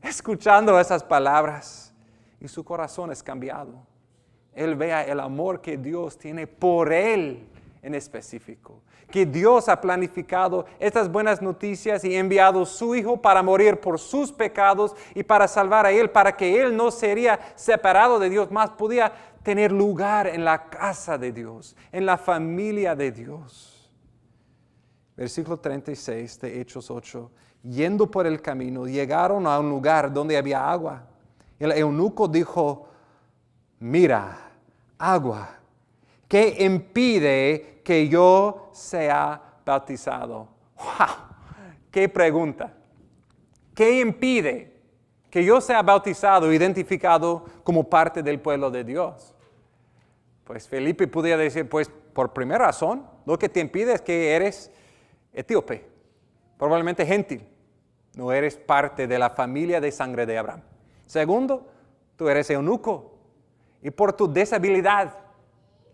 escuchando esas palabras, y su corazón es cambiado. Él vea el amor que Dios tiene por él en específico. Que Dios ha planificado estas buenas noticias y enviado a su Hijo para morir por sus pecados y para salvar a Él, para que Él no sería separado de Dios, más podía tener lugar en la casa de Dios, en la familia de Dios. Versículo 36 de Hechos 8. Yendo por el camino, llegaron a un lugar donde había agua. El eunuco dijo, mira, agua, ¿qué impide que yo sea bautizado? ¡Wow! ¡Qué pregunta! ¿Qué impide que yo sea bautizado, identificado como parte del pueblo de Dios? Pues Felipe podía decir, pues por primera razón, lo que te impide es que eres etíope, probablemente gentil. No eres parte de la familia de sangre de Abraham. Segundo, tú eres eunuco y por tu deshabilidad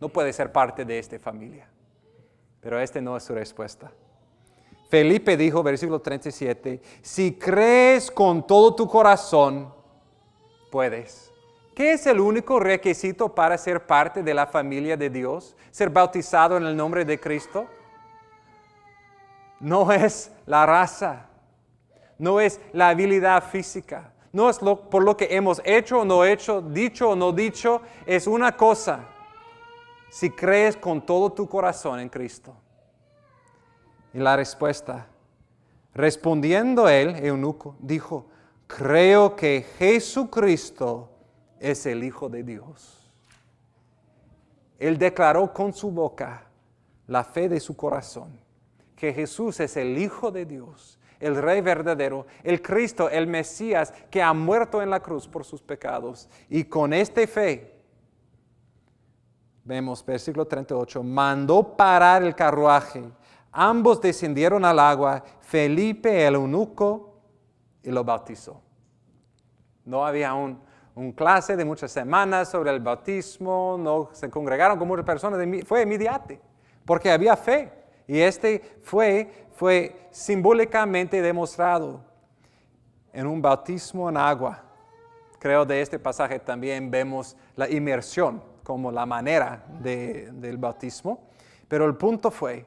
no puedes ser parte de esta familia. Pero esta no es su respuesta. Felipe dijo, versículo 37, si crees con todo tu corazón, puedes. ¿Qué es el único requisito para ser parte de la familia de Dios? ¿Ser bautizado en el nombre de Cristo? No es la raza, no es la habilidad física, no es por lo que hemos hecho o no hecho, dicho o no dicho, es una cosa. Si crees con todo tu corazón en Cristo. Y la respuesta, respondiendo él, eunuco, dijo, creo que Jesucristo es el Hijo de Dios. Él declaró con su boca la fe de su corazón, que Jesús es el Hijo de Dios, el Rey verdadero, el Cristo, el Mesías, que ha muerto en la cruz por sus pecados. Y con esta fe, vemos versículo 38, mandó parar el carruaje. Ambos descendieron al agua, Felipe el eunuco, y lo bautizó. No había un clase de muchas semanas sobre el bautismo, no se congregaron con muchas personas, fue inmediato, porque había fe. Y fue simbólicamente demostrado en un bautismo en agua. Creo de este pasaje también vemos la inmersión como la manera del bautismo. Pero el punto fue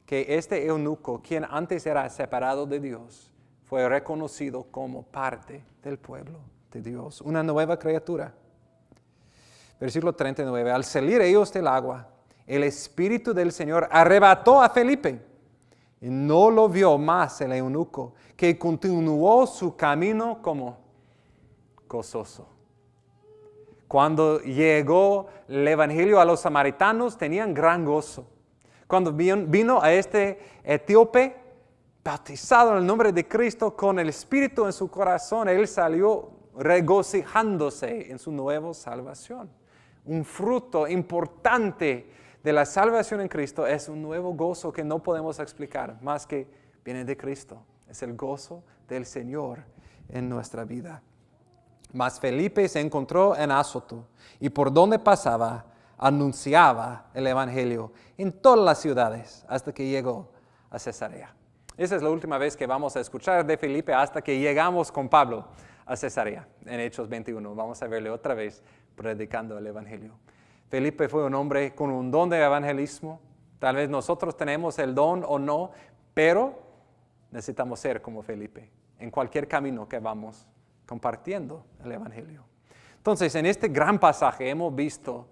que este eunuco, quien antes era separado de Dios, fue reconocido como parte del pueblo de Dios, una nueva criatura. Versículo 39, al salir ellos del agua, el Espíritu del Señor arrebató a Felipe y no lo vio más el eunuco, que continuó su camino como gozoso. Cuando llegó el Evangelio a los samaritanos, tenían gran gozo. Cuando vino a este etíope, bautizado en el nombre de Cristo, con el Espíritu en su corazón, él salió regocijándose en su nueva salvación. Un fruto importante de la salvación en Cristo es un nuevo gozo que no podemos explicar, más que viene de Cristo. Es el gozo del Señor en nuestra vida. Mas Felipe se encontró en Azoto y por donde pasaba anunciaba el Evangelio en todas las ciudades hasta que llegó a Cesarea. Esa es la última vez que vamos a escuchar de Felipe hasta que llegamos con Pablo a Cesarea en Hechos 21. Vamos a verle otra vez predicando el Evangelio. Felipe fue un hombre con un don de evangelismo. Tal vez nosotros tenemos el don o no, pero necesitamos ser como Felipe en cualquier camino que vamos compartiendo el Evangelio. Entonces, en este gran pasaje hemos visto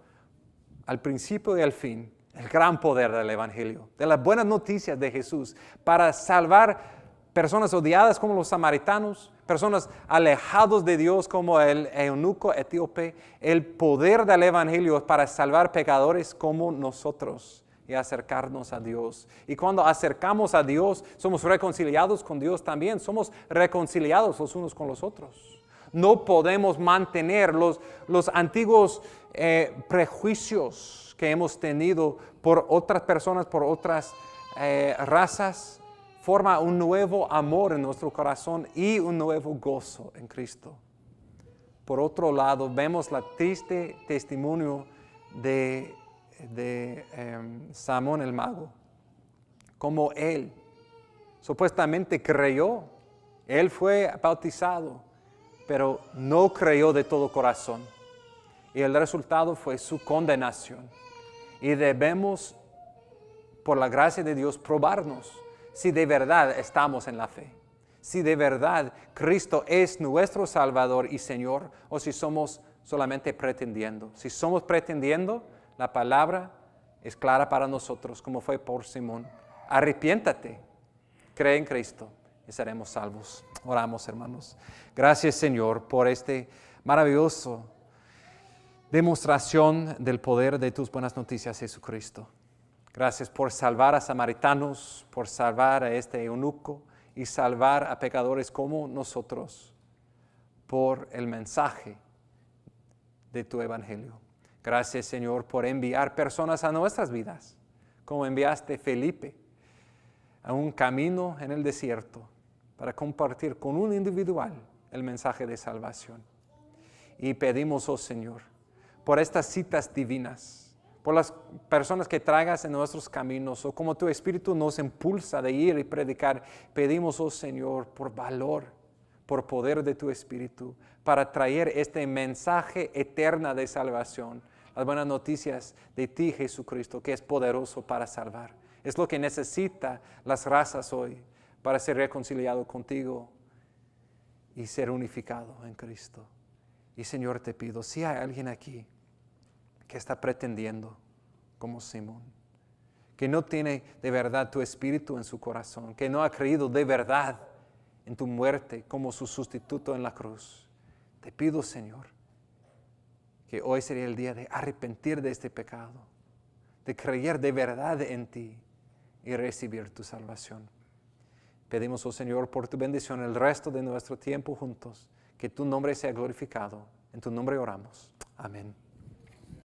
al principio y al fin el gran poder del Evangelio, de las buenas noticias de Jesús para salvar personas odiadas como los samaritanos, personas alejados de Dios como el eunuco etíope. El poder del Evangelio para salvar pecadores como nosotros y acercarnos a Dios. Y cuando acercamos a Dios, somos reconciliados con Dios también. Somos reconciliados los unos con los otros. No podemos mantener los antiguos prejuicios que hemos tenido por otras personas, por otras razas. Forma un nuevo amor en nuestro corazón y un nuevo gozo en Cristo. Por otro lado, vemos la triste testimonio de Simón el mago. Como él supuestamente creyó, él fue bautizado, pero no creyó de todo corazón. Y el resultado fue su condenación. Y debemos por la gracia de Dios, probarnos si de verdad estamos en la fe, si de verdad Cristo es nuestro Salvador y Señor, o si somos solamente pretendiendo. Si somos pretendiendo, la palabra es clara para nosotros, como fue por Simón. Arrepiéntate, cree en Cristo y seremos salvos. Oramos, hermanos. Gracias, Señor, por este maravilloso demostración del poder de tus buenas noticias, Jesucristo. Gracias por salvar a samaritanos, por salvar a este eunuco y salvar a pecadores como nosotros por el mensaje de tu evangelio. Gracias, Señor, por enviar personas a nuestras vidas, como enviaste Felipe a un camino en el desierto para compartir con un individual el mensaje de salvación. Y pedimos, oh Señor, por estas citas divinas, por las personas que traigas en nuestros caminos, o como tu Espíritu nos impulsa de ir y predicar, pedimos, oh Señor, por valor, por poder de tu Espíritu, para traer este mensaje eterno de salvación, las buenas noticias de ti, Jesucristo, que es poderoso para salvar. Es lo que necesitan las razas hoy para ser reconciliado contigo y ser unificado en Cristo. Y Señor, te pido, si hay alguien aquí que está pretendiendo como Simón, que no tiene de verdad tu Espíritu en su corazón, que no ha creído de verdad en tu muerte como su sustituto en la cruz, te pido, Señor, que hoy sería el día de arrepentir de este pecado, de creer de verdad en ti y recibir tu salvación. Pedimos, oh Señor, por tu bendición el resto de nuestro tiempo juntos, que tu nombre sea glorificado. En tu nombre oramos. Amén.